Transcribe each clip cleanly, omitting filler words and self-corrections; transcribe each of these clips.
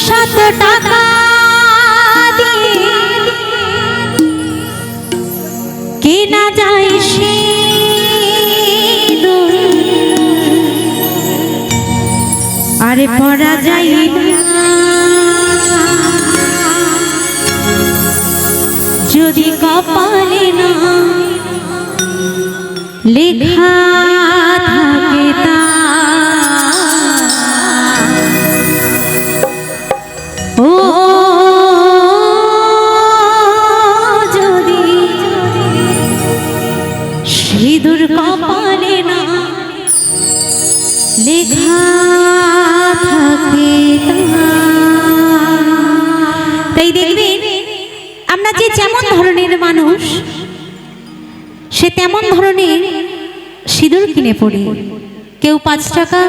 শত টাকা দিয়ে কেনা যায় সিঁদুর, আরে পরা যায় না যদি কপালে না লেখা থাকে তা। ও যদি সিঁদুর কপালে না লেখা থাকে তা। তাই দেখবেন আমরা যে যেমন ধরনের মানুষ সে তেমন ধরনের সিঁদুর কিনে পড়ি। কেউ 5 টাকা,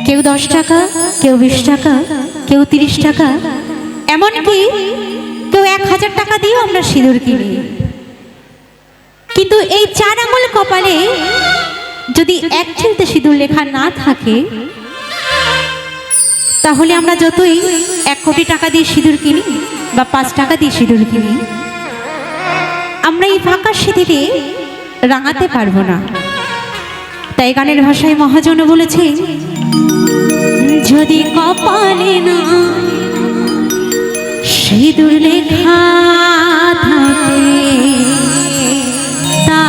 কেউ 10 টাকা, কেউ 20 টাকা, কেউ 30 টাকা, এমনকি কেউ 1000 টাকা দিয়েও আমরা সিঁদুর কিনি। কিন্তু এই 4 আঙুল কপালে যদি এক চিলতে সিঁদুর লেখা না থাকে তাহলে আমরা যতই 1 কোটি টাকা দিয়ে সিঁদুর কিনি বা 5 টাকা দিয়ে সিঁদুর কিনি, আমরা এই ফাঁকা সিঁদুরে রাঙাতে পারবো না। তাই গানের ভাষায় মহাজন বলেছে, যদি কপালে না সিঁদুর লেখা থাকে তা।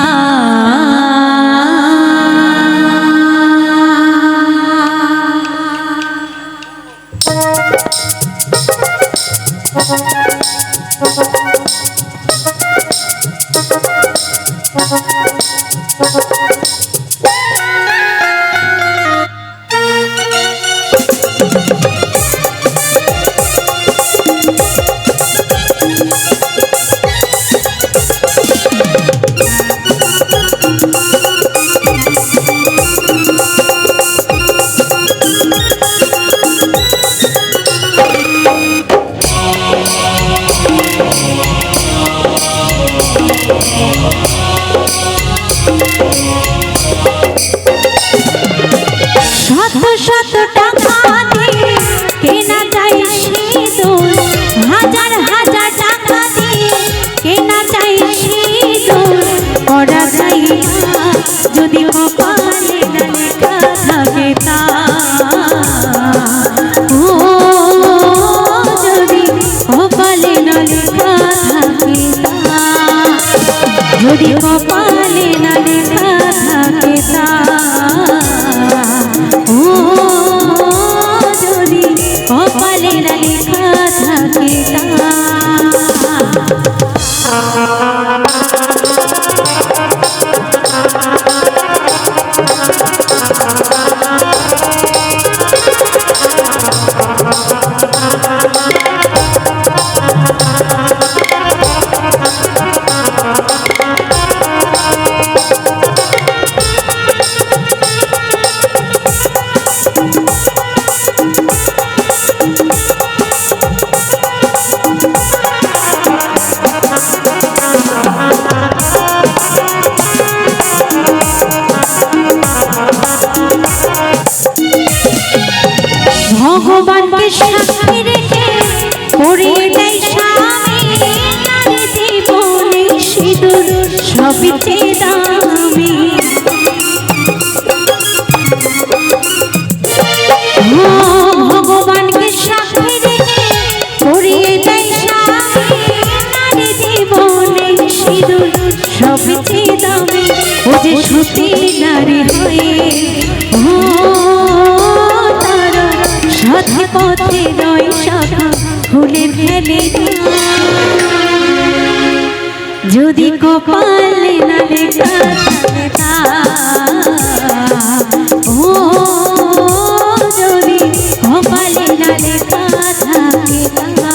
শত শত টাকা দিয়ে কেনা যায় সিঁদুর, হাজার হাজার টাকা দিয়ে কেনা যায় সিঁদুর, পরা যায় না যদি কপালে না লেখা থাকে তা। ও যদি কপালে না লেখা থাকে তা, যদি কপালে না লেখা থাকে তা। ও যদি কপালে না লেখা থাকে তা। ভগবানকে সাক্ষী রেখে পরিয়ে দেয় স্বামী, নারী জীবনে সিঁদুর সবচেয়ে দামি। ভগবানকে সাক্ষী রেখে পরিয়ে দেয় স্বামী, নারী জীবনে সিঁদুর সবচেয়ে দামি। ও যে সতী নারী হয়ে সৎ পথে নয় শাখা ভুলে ফেলে যদি কপালে না লেখা থাকে তা। ও যদি কপালে না লেখা থাকে তা।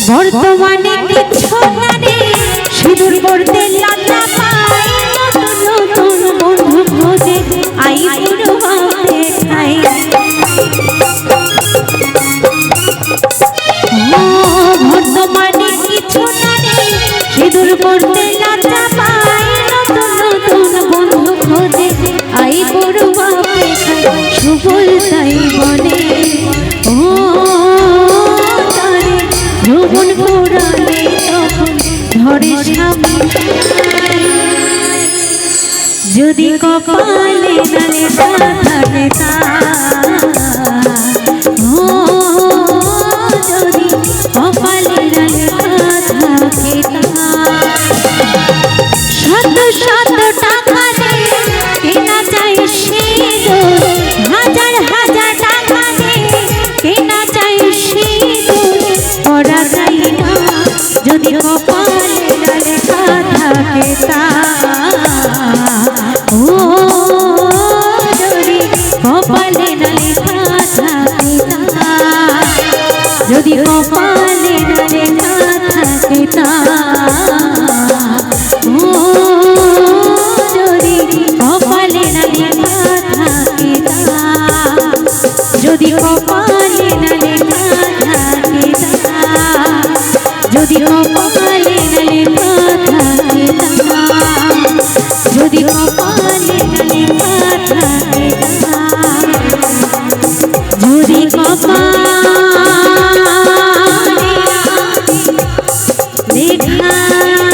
বর্তমানে কিছু জানে সিঁদুর পড়তে লজ্জা পায় নতুন নতুন বন্ধু খোঁজে আই বুড়ো হবে ঠাই বর্তমানে কিছু জানে সিঁদুর পড়তে লজ্জা পায় নতুন নতুন বন্ধু খোঁজে আই বুড়ো হবে ঠাই সুবল তাই বনে ও যৌবন পুরালে তখন ধরে সামনে যদি কপালে নালে থাকে তা ও যদি কপালে নালে থাকে তা শত শত টাকা দিয়ে কেনা চাই সিঁদুর হাজার হাজার টাকা দিয়ে কেনা চাই সিঁদুর পড়া যায় না যদি কপালে লেখা থাকে তা ও যদি কপালে লেখা থাকে তা যদি কপালে লেখা থাকে তা ও যদি কপালে লেখা থাকে তা যদি কপালে লেখা থাকে তা যদি কপালে লেখা থাকে তা যদি কপালে লেখা থাকে তা যদি কপালে লেখা